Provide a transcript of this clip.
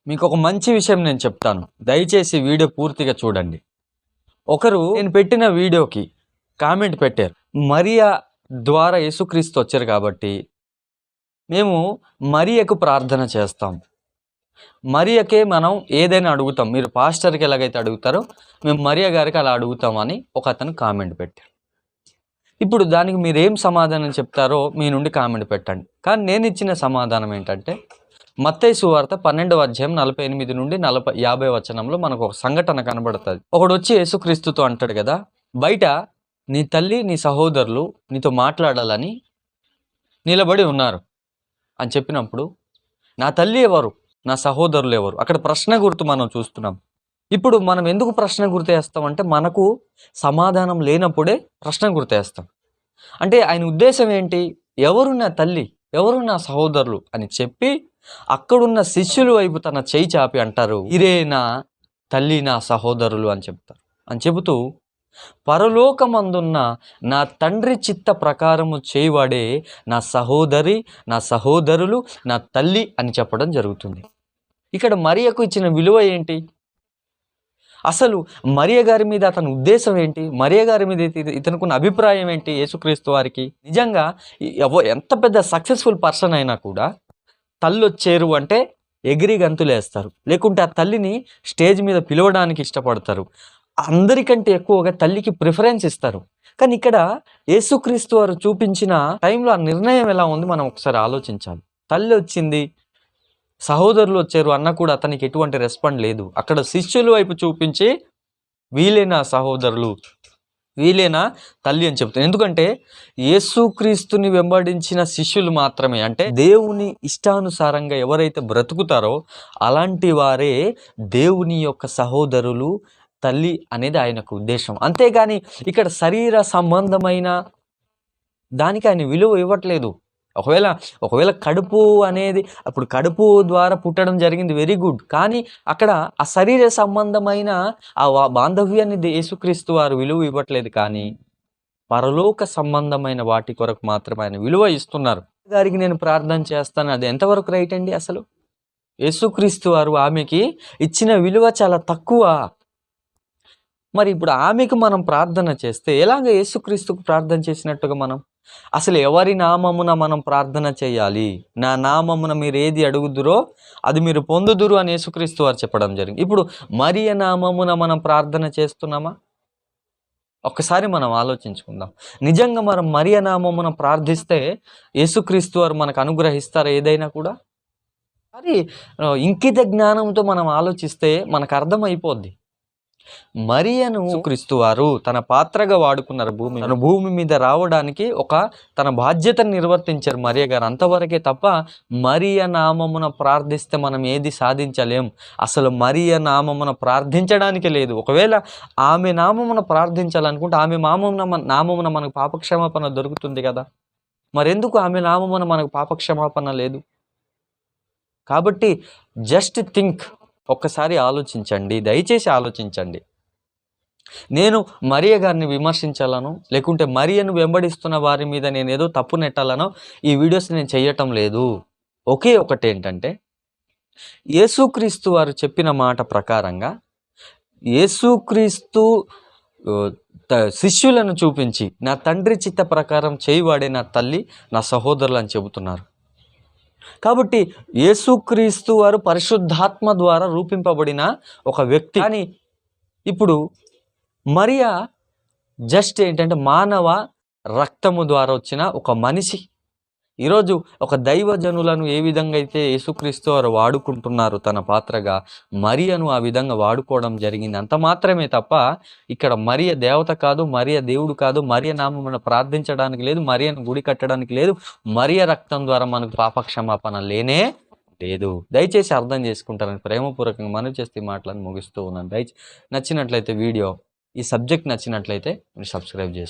మీకు ఒక మంచి విషయం నేను చెప్తాను, దయచేసి వీడియో పూర్తిగా చూడండి. ఒకరు నేను పెట్టిన వీడియోకి కామెంట్ పెట్టారు, మరియా ద్వారా యేసుక్రీస్తు వచ్చారు కాబట్టి మేము మరియకు ప్రార్థన చేస్తాం, మరియకే మనం ఏదైనా అడుగుతాం, మీరు పాస్టర్కి ఎలాగైతే అడుగుతారో మేము మరియా గారికి అలా అడుగుతామని ఒక అతను కామెంట్ పెట్టారు. ఇప్పుడు దానికి మీరు ఏం సమాధానం చెప్తారో మీ నుండి కామెంట్ పెట్టండి. కానీ నేను ఇచ్చిన సమాధానం ఏంటంటే, మత్తయి సువార్త 12వ అధ్యాయం 48 నుండి 50 వచనంలో మనకు ఒక సంఘటన కనబడుతుంది. ఒకడు వచ్చి యేసుక్రీస్తుతో అంటాడు కదా, బయట నీ తల్లి నీ సహోదరులు నీతో మాట్లాడాలని నిలబడి ఉన్నారు అని చెప్పినప్పుడు, నా తల్లి ఎవరు, నా సహోదరులు ఎవరు? అక్కడ ప్రశ్న గుర్తు మనం చూస్తున్నాం. ఇప్పుడు మనం ఎందుకు ప్రశ్న గుర్తేస్తామంటే, మనకు సమాధానం లేనప్పుడే ప్రశ్న గుర్తేస్తాం. అంటే ఆయన ఉద్దేశం ఏంటి? ఎవరు నా తల్లి, ఎవరు నా సహోదరులు అని చెప్పి అక్కడున్న శిష్యుల వైపు తన చేయి చాపి అంటారు, ఇరే నా తల్లి నా సహోదరులు అని చెప్తారు. అని చెబుతూ పరలోకమందున్న నా తండ్రి చిత్త ప్రకారము చేయవాడే నా సహోదరి, నా సహోదరులు, నా తల్లి అని చెప్పడం జరుగుతుంది. ఇక్కడ మరియకు ఇచ్చిన విలువ ఏంటి? అసలు మరియ గారి మీద అతని ఉద్దేశం ఏంటి? మరియ గారి మీద ఇతనుకున్న అభిప్రాయం ఏంటి? యేసుక్రీస్తు వారికి నిజంగా ఎంత పెద్ద సక్సెస్ఫుల్ పర్సన్ అయినా కూడా తల్లి వచ్చేరు అంటే ఎగిరి గంతులేస్తారు, లేకుంటే ఆ తల్లిని స్టేజ్ మీద పిలవడానికి ఇష్టపడతారు, అందరికంటే ఎక్కువగా తల్లికి ప్రిఫరెన్స్ ఇస్తారు. కానీ ఇక్కడ యేసుక్రీస్తు వారు చూపించిన టైంలో ఆ నిర్ణయం ఎలా ఉంది మనం ఒకసారి ఆలోచించాలి. తల్లి వచ్చింది, సహోదరులు వచ్చారు అన్న కూడా అతనికి ఎటువంటి రెస్పాండ్ లేదు. అక్కడ శిష్యుల వైపు చూపించి వీలేనా సహోదరులు, వీలేనా తల్లి అని చెప్తాను. ఎందుకంటే యేసుక్రీస్తుని వెంబడించిన శిష్యులు మాత్రమే, అంటే దేవుని ఇష్టానుసారంగా ఎవరైతే బ్రతుకుతారో అలాంటి వారే దేవుని యొక్క సహోదరులు, తల్లి అనేది ఆయనకు ఉద్దేశం. అంతేగాని ఇక్కడ శరీర సంబంధమైన దానికి ఆయన విలువ ఇవ్వట్లేదు. ఒకవేళ కడుపు అనేది, అప్పుడు కడుపు ద్వారా పుట్టడం జరిగింది, వెరీ గుడ్. కానీ అక్కడ ఆ శరీర సంబంధమైన ఆ బాంధవ్యాన్ని యేసుక్రీస్తు వారు విలువ ఇవ్వట్లేదు. కానీ పరలోక సంబంధమైన వాటి కొరకు మాత్రమే ఆయన విలువ ఇస్తున్నారు. గారికి నేను ప్రార్థన చేస్తాను, అది ఎంతవరకు రైట్ అండి? అసలు యేసుక్రీస్తు వారు ఆమెకి ఇచ్చిన విలువ చాలా తక్కువ. మరి ఇప్పుడు ఆమెకు మనం ప్రార్థన చేస్తే ఎలాగ యేసుక్రీస్తుకు ప్రార్థన చేసినట్టుగా మనం? అసలు ఎవరి నామమున మనం ప్రార్థన చేయాలి? నా నామమున మీరు ఏది అడుగుదురో అది మీరు పొందుదురు అని యేసుక్రీస్తు వారు చెప్పడం జరిగింది. ఇప్పుడు మరియ నామమున మనం ప్రార్థన చేస్తున్నామా? ఒక్కసారి మనం ఆలోచించుకుందాం. నిజంగా మనం మరియ నామమున ప్రార్థిస్తే యేసుక్రీస్తు వారు మనకు అనుగ్రహిస్తారా ఏదైనా కూడా? మరి ఇంకిత జ్ఞానంతో మనం ఆలోచిస్తే మనకు అర్థమైపోద్ది. మరియను క్రీస్తు వారు తన పాత్రగా వాడుకున్నారు. భూమి మీద రావడానికి తన బాధ్యతను నిర్వర్తించారు మరియ గారు, అంతవరకే తప్ప మరియ నామమున ప్రార్థిస్తే మనం ఏది సాధించలేం. అసలు మరియ నామమున ప్రార్థించడానికి లేదు. ఒకవేళ ఆమె నామమున ప్రార్థించాలనుకుంటే ఆమె నామమున మనకు పాపక్షమాపణ దొరుకుతుంది కదా, మరెందుకు ఆమె నామమున మనకు పాపక్షమాపణ లేదు? కాబట్టి జస్ట్ థింక్, ఒక్కసారి ఆలోచించండి, దయచేసి ఆలోచించండి. నేను మరియ గారిని విమర్శించాలను, లేకుంటే మరియను వెంబడిస్తున్న వారి మీద నేను ఏదో తప్పు నెట్టాలనో ఈ వీడియోస్ నేను చేయటం లేదు. ఒకే ఒకటి ఏంటంటే, యేసుక్రీస్తు వారు చెప్పిన మాట ప్రకారంగా యేసుక్రీస్తు శిష్యులను చూపించి నా తండ్రి చిత్త ప్రకారం చేయవాడే నా తల్లి, నా సహోదరులు అని చెబుతున్నారు. కాబట్టి యేసుక్రీస్తు వారు పరిశుద్ధాత్మ ద్వారా రూపింపబడిన ఒక వ్యక్తి. కానీ ఇప్పుడు మరియా జస్ట్ ఏంటంటే మానవ రక్తము ద్వారా వచ్చిన ఒక మనిషి. ఈరోజు ఒక దైవజనులను ఏ విధంగా అయితే యేసుక్రీస్తు వారు వాడుకుంటున్నారు తన పాత్రగా, మరియను ఆ విధంగా వాడుకోవడం జరిగింది. అంత మాత్రమే తప్ప ఇక్కడ మరియ దేవత కాదు, మరియ దేవుడు కాదు, మరియ నామమున ప్రార్థించడానికి లేదు, మరియను గుడి కట్టడానికి లేదు, మరియ రక్తం ద్వారా మనకు పాపక్షమాపణ లేనే లేదు. దయచేసి అర్థం చేసుకుంటారని ప్రేమపూర్వకంగా మనవి చేస్తే మాటలను ముగిస్తూ ఉన్నాను. నచ్చినట్లయితే వీడియో, ఈ సబ్జెక్ట్ నచ్చినట్లయితే మీరు సబ్స్క్రైబ్ చేసుకోండి.